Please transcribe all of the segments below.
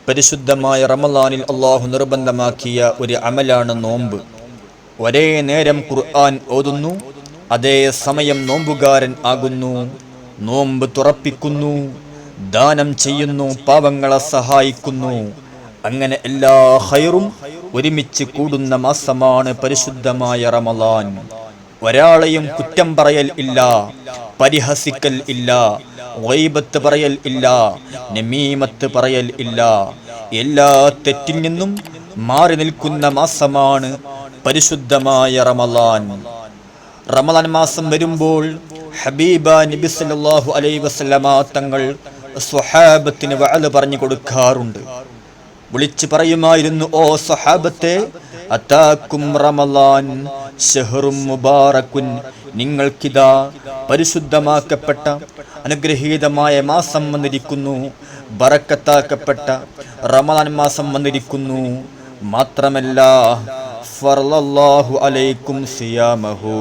പരിശുദ്ധമായ റമളാനിൽ അള്ളാഹു നിർബന്ധമാക്കിയ ഒരു അമലാണ് നോമ്പ്. ഒരേ നേരം ഖുർആൻ ഓതുന്നു, അതേ സമയം നോമ്പുകാരൻ ആകുന്നു. നോമ്പ് തുറപ്പിക്കുന്നു, ദാനം ചെയ്യുന്നു, പാവങ്ങളെ സഹായിക്കുന്നു. അങ്ങനെ എല്ലാ ഖൈറും ഒരുമിച്ച് കൂടുന്ന മാസമാണ് പരിശുദ്ധമായ റമളാൻ. ഒരാളെയും കുറ്റം പറയൽ ഇല്ല, പരിഹസിക്കൽ ഇല്ല, ഗൈബത്ത് പറയൽ ഇല്ല, നമീമത്ത് പറയൽ ഇല്ല. എല്ലാ തെറ്റിൽ നിന്നും മാറി നിൽക്കുന്ന മാസമാണ് പരിശുദ്ധമായ റമളാൻ. റമളാൻ മാസം വരുമ്പോൾ ഹബീബ നബി സല്ലല്ലാഹു അലൈഹി വസല്ലമ തങ്ങൾ സ്വഹാബത്തിന് വഅദ് പറഞ്ഞു കൊടുക്കാറുണ്ട്. വിളിച്ചു പറയുമായിരുന്നു, ഓ സ്വഹാബത്തെ, അതാക്കും റമളാൻ ശഹ്റും മുബാറകുൻ, നിങ്ങൾക്കിതാ പരിശുദ്ധമാക്കപ്പെട്ട അനുഗ്രഹീതമായ മാസം വന്നിരിക്കുന്നു, ബറക്കത്താക്കപ്പെട്ട റമളാൻ മാസം വന്നിരിക്കുന്നു. മാത്രമല്ല ഫറളല്ലാഹു അലൈക്കും സിയാമഹു,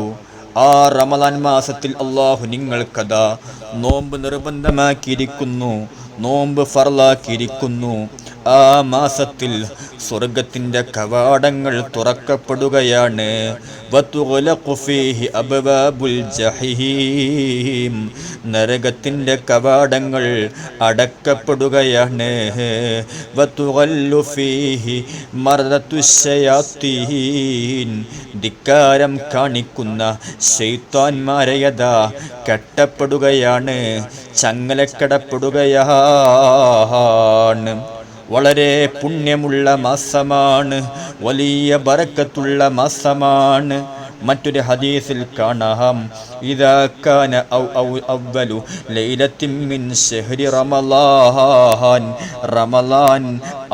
ആ റമളാൻ മാസത്തിൽ അള്ളാഹു നിങ്ങൾക്കതാ നോമ്പ് നിർബന്ധമാക്കിയിരിക്കുന്നു, നോമ്പ് ഫർളാക്കിയിരിക്കുന്നു. ആ മാസത്തിൽ സ്വർഗത്തിന്റെ കവാടങ്ങൾ തുറക്കപ്പെടുകയാണ്. വതുഗ്ലഖു ഫീഹി അബ്വാബുൽ ജഹീം, നരകത്തിന്റെ കവാടങ്ങൾ അടക്കപ്പെടുകയാണ്. വതുഗല്ലു ഫീഹി മർദത്തുശ്ശയാത്തീൻ, ധിക്കാരം കാണിക്കുന്ന ശൈത്താന്മാരെയതാ കെട്ടപ്പെടുകയാണ്, ചങ്ങലക്കടപ്പെടുകയാണ്. വളരെ പുണ്യമുള്ള മാസമാണ്, വലിയ ബറക്കത്തുള്ള മാസമാണ്. മറ്റൊരു ഹദീസിൽ കാണാം, ഇദാ കാന അവ്വലു ലൈലത്തിൻ മിൻ ശഹ്രി റമളാൻ, റമളാൻ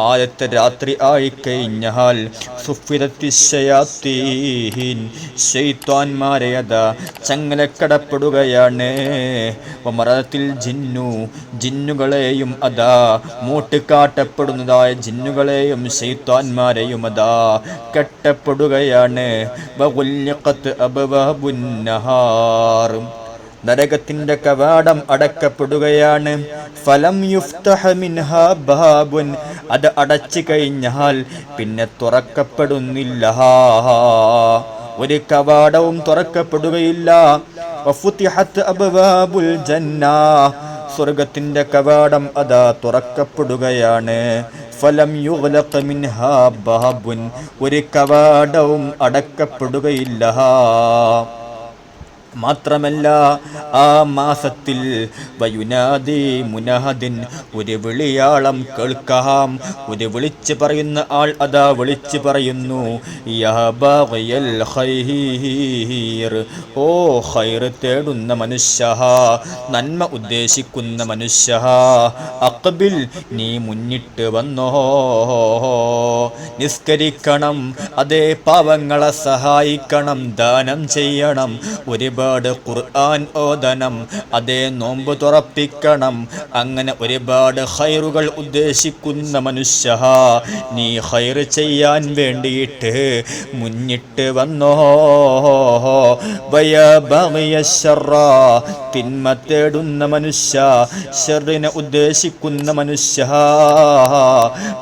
ആദ്യത്തെ രാത്രി ആയിക്കഴിഞ്ഞാൽ സുഫിറത്തിശ്ശയാത്തീൻ, ശൈത്താന്മാരെ അതാ ചങ്ങലക്കടപ്പെടുകയാണ്. വമറത്തിൽ ജിന്നു, ജിന്നുകളെയും അതാ മൂട്ടുകാട്ടപ്പെടുന്നതായ ജിന്നുകളെയും ശൈത്താന്മാരെയും അതാ കെട്ടപ്പെടുകയാണ്. വഗുല്ലിഖത് അബ്വാബുൻ നഹാർ, നരകത്തിന്റെ കവാടം അടക്കപ്പെടുകയാണ്. ഫലം യുഫ്തഹ മിൻഹാ ബാബുൻ, അത് അടച്ചു കഴിഞ്ഞാൽ പിന്നെ തുറക്കപ്പെടുന്നില്ല, ഒരു കവാടവും തുറക്കപ്പെടുകയില്ല. വഫുതിഹത് അബ്വാബുൽ ജന്ന, സ്വർഗത്തിന്റെ കവാടം അതാ തുറക്കപ്പെടുകയാണ്. ഫലം യുഗ്ലഖ മിൻഹാ ബാബുൻ, ഒരു കവാടവും അടക്കപ്പെടുകയില്ല. മാത്രമല്ല ആ മാസത്തിൽ വയുനാദി മുനാദിൻ, ഒരു വിളിയാളം കേൾക്കാം. ഒരു വിളിച്ചു പറയുന്ന ആൾ അതാ വിളിച്ചു പറയുന്നു, യാ ബാഗിയൽ ഖൈർ, ഓ ഖൈർ തേടുന്ന മനുഷ്യ, നന്മ ഉദ്ദേശിക്കുന്ന മനുഷ്യ, അഖ്ബിൽ, നീ മുന്നിട്ട് വന്നോ, നിസ്കരിക്കണം, അതേ പാവങ്ങളെ സഹായിക്കണം, ദാനം ചെയ്യണം, ഒരുപാട് ഖുർആൻ ഓതണം, അതേ നോമ്പ് തുറപ്പിക്കണം. അങ്ങനെ ഒരുപാട് ഖൈറുകൾ ഉദ്ദേശിക്കുന്ന മനുഷ്യ, നീ ഖൈർ ചെയ്യാൻ വേണ്ടിയിട്ട് മുന്നിട്ട് വന്നോ. വയാ ബഗിയ ശർറ, തിന്മ തേടുന്ന മനുഷ്യ, ശർറിനെ ഉദ്ദേശിക്കുന്ന മനുഷ്യ,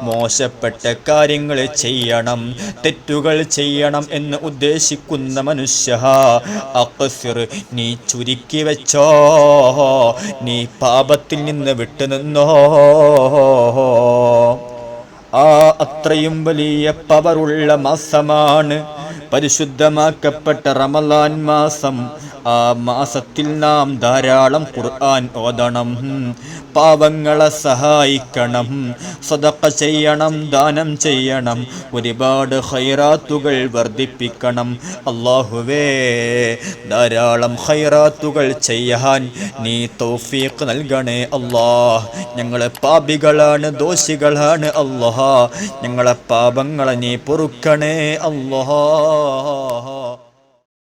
മോശപ്പെട്ട കാര്യങ്ങൾ ചെയ്യണം, തെറ്റുകൾ ചെയ്യണം എന്ന് ഉദ്ദേശിക്കുന്ന മനുഷ്യ, അഖ്സിർ, നീ ചുരുക്കി വെച്ചോ, നീ പാപത്തിൽ നിന്ന് വിട്ടുനിന്നോ. ആ അത്രയും വലിയ പവറുള്ള മാസമാണ് പരിശുദ്ധമാക്കപ്പെട്ട റമളാൻ മാസം. ആ മാസത്തിൽ നാം ധാരാളം ഖുർആൻ ഓതണം, പാവങ്ങളെ സഹായിക്കണം, സദഖ ചെയ്യണം, ദാനം ചെയ്യണം, ഒരുപാട് ഖൈറാത്തുകൾ വർദ്ധിപ്പിക്കണം. അല്ലാഹുവേ, ധാരാളം ഖൈറാത്തുകൾ ചെയ്യാൻ നീ തൗഫീഖ് നൽകണേ അല്ലാഹ്. ഞങ്ങളെ പാപികളാണ്, ദോഷികളാണ് അല്ലാഹ്, ഞങ്ങളെ പാപങ്ങളെ നീ പൊറുക്കണേ അല്ലാഹ്.